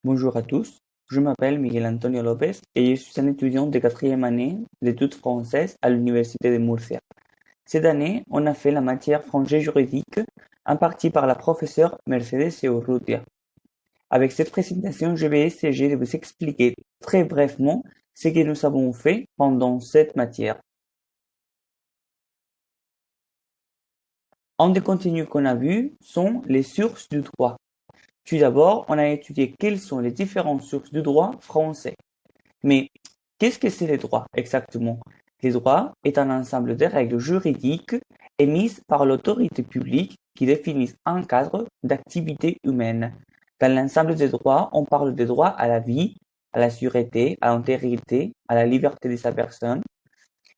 Bonjour à tous, je m'appelle Miguel Antonio Lopez et je suis un étudiant de quatrième année d'études françaises à l'Université de Murcia. Cette année, on a fait la matière français juridique, impartie par la professeure Mercedes Urrutia. Avec cette présentation, je vais essayer de vous expliquer très brièvement ce que nous avons fait pendant cette matière. Un des contenus qu'on a vus sont les sources du droit. Tout d'abord, on a étudié quelles sont les différentes sources du droit français. Mais qu'est-ce que c'est les droits exactement? Les droits est un ensemble de règles juridiques émises par l'autorité publique qui définissent un cadre d'activité humaine. Dans l'ensemble des droits, on parle des droits à la vie, à la sûreté, à l'intégrité, à la liberté de sa personne.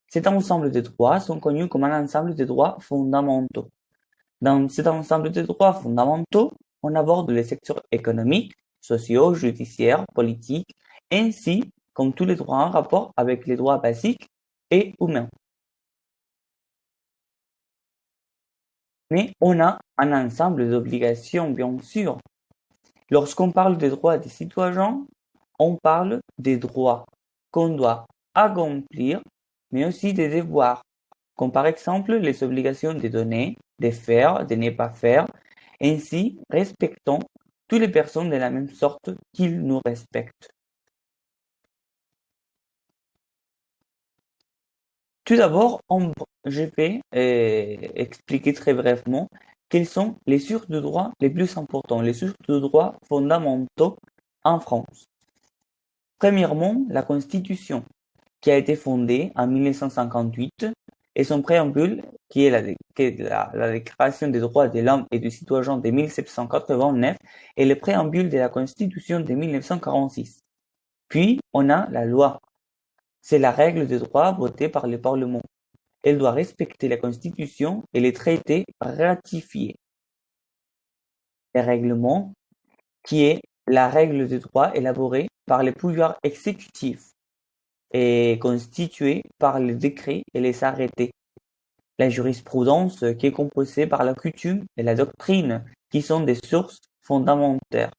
Cet ensemble de droits sont connus comme un ensemble de droits fondamentaux. Dans cet ensemble de droits fondamentaux, on aborde les secteurs économiques, sociaux, judiciaires, politiques, ainsi comme tous les droits en rapport avec les droits basiques et humains. Mais on a un ensemble d'obligations, bien sûr. Lorsqu'on parle des droits des citoyens, on parle des droits qu'on doit accomplir, mais aussi des devoirs, comme par exemple les obligations de donner, de faire, de ne pas faire, ainsi respectant toutes les personnes de la même sorte qu'ils nous respectent. Tout d'abord, je vais expliquer très brièvement quelles sont les sources de droit les plus importantes, les sources de droit fondamentaux en France. Premièrement, la Constitution, qui a été fondée en 1958, et son préambule, qui est la Déclaration des droits de l'homme et du citoyen de 1789, et le préambule de la Constitution de 1946. Puis, on a la loi. C'est la règle de droit votée par le Parlement. Elle doit respecter la Constitution et les traités ratifiés. Le règlement, qui est la règle de droit élaborée par le pouvoir exécutif et constituée par les décrets et les arrêtés. La jurisprudence, qui est composée par la coutume et la doctrine, qui sont des sources fondamentales.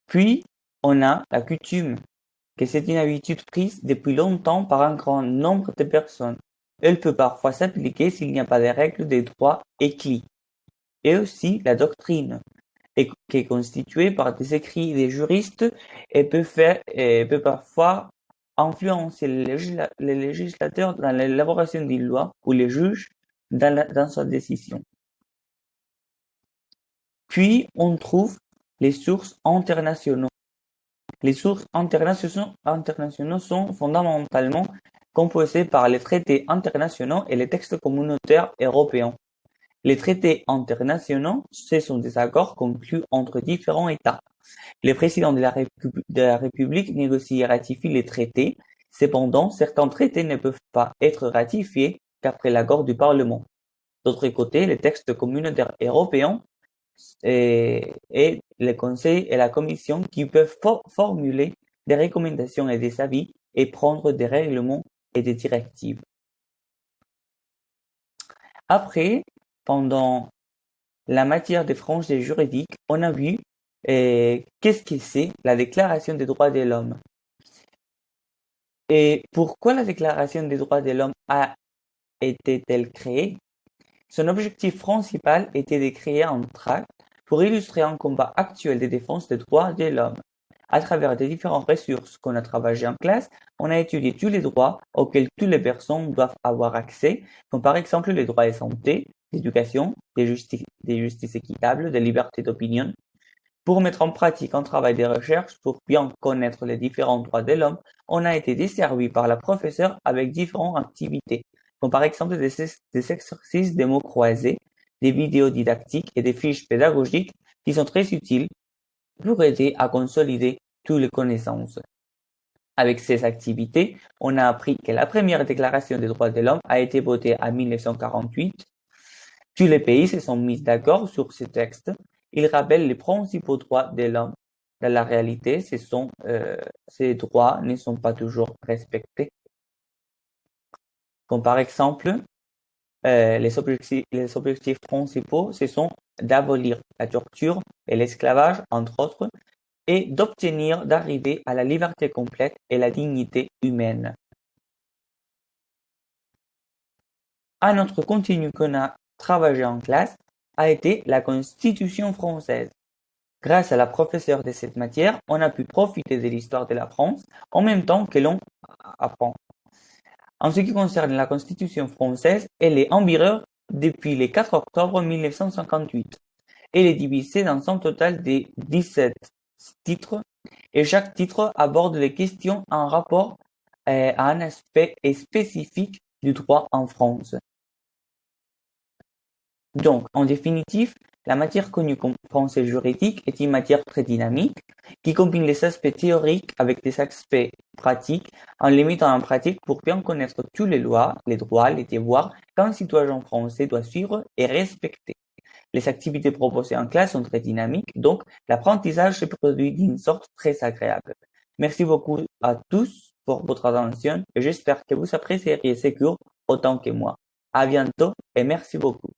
Puis, on a la coutume, que c'est une habitude prise depuis longtemps par un grand nombre de personnes. Elle peut parfois s'appliquer s'il n'y a pas de règles de droit écrits. Et aussi la doctrine, qui est constituée par des écrits des juristes et peut parfois influencer les législateurs dans l'élaboration d'une loi ou les juges dans sa décision. Puis, on trouve les sources internationaux. Les sources internationaux sont fondamentalement composées par les traités internationaux et les textes communautaires européens. Les traités internationaux, ce sont des accords conclus entre différents États. Le président de la République négocie et ratifie les traités. Cependant, certains traités ne peuvent pas être ratifiés qu'après l'accord du Parlement. D'autre côté, les textes communautaires européens et le Conseil et la Commission qui peuvent formuler des recommandations et des avis et prendre des règlements et des directives. Après, pendant la matière des français juridiques, on a vu qu'est-ce que c'est la Déclaration des droits de l'homme. Et pourquoi la Déclaration des droits de l'homme a été-elle créée? Son objectif principal était de créer un tract pour illustrer un combat actuel de défense des droits de l'homme. À travers des différentes ressources qu'on a travaillées en classe, on a étudié tous les droits auxquels toutes les personnes doivent avoir accès, comme par exemple les droits de santé, d'éducation, de justice équitable, de liberté d'opinion. Pour mettre en pratique un travail de recherche pour bien connaître les différents droits de l'homme, on a été desservi par la professeure avec différentes activités, comme par exemple des exercices de mots croisés, des vidéos didactiques et des fiches pédagogiques qui sont très utiles pour aider à consolider toutes les connaissances. Avec ces activités, on a appris que la première déclaration des droits de l'homme a été votée en 1948. Tous les pays se sont mis d'accord sur ce texte. Il rappelle les principaux droits de l'homme. Dans la réalité, ces droits ne sont pas toujours respectés. Comme par exemple, les objectifs principaux, ce sont d'abolir la torture et l'esclavage, entre autres, et d'arriver à la liberté complète et la dignité humaine. Un autre contenu qu'on a travaillé en classe a été la Constitution française. Grâce à la professeure de cette matière, on a pu profiter de l'histoire de la France en même temps que l'on apprend. En ce qui concerne la Constitution française, elle est en vigueur depuis le 4 octobre 1958. Elle est divisée dans un total de 17 titres et chaque titre aborde les questions en rapport à un aspect spécifique du droit en France. Donc, en définitive, la matière connue comme français juridique est une matière très dynamique qui combine les aspects théoriques avec des aspects pratiques en les mettant en pratique pour bien connaître toutes les lois, les droits, les devoirs qu'un citoyen français doit suivre et respecter. Les activités proposées en classe sont très dynamiques, donc l'apprentissage se produit d'une sorte très agréable. Merci beaucoup à tous pour votre attention et j'espère que vous apprécierez ces cours autant que moi. À bientôt et merci beaucoup.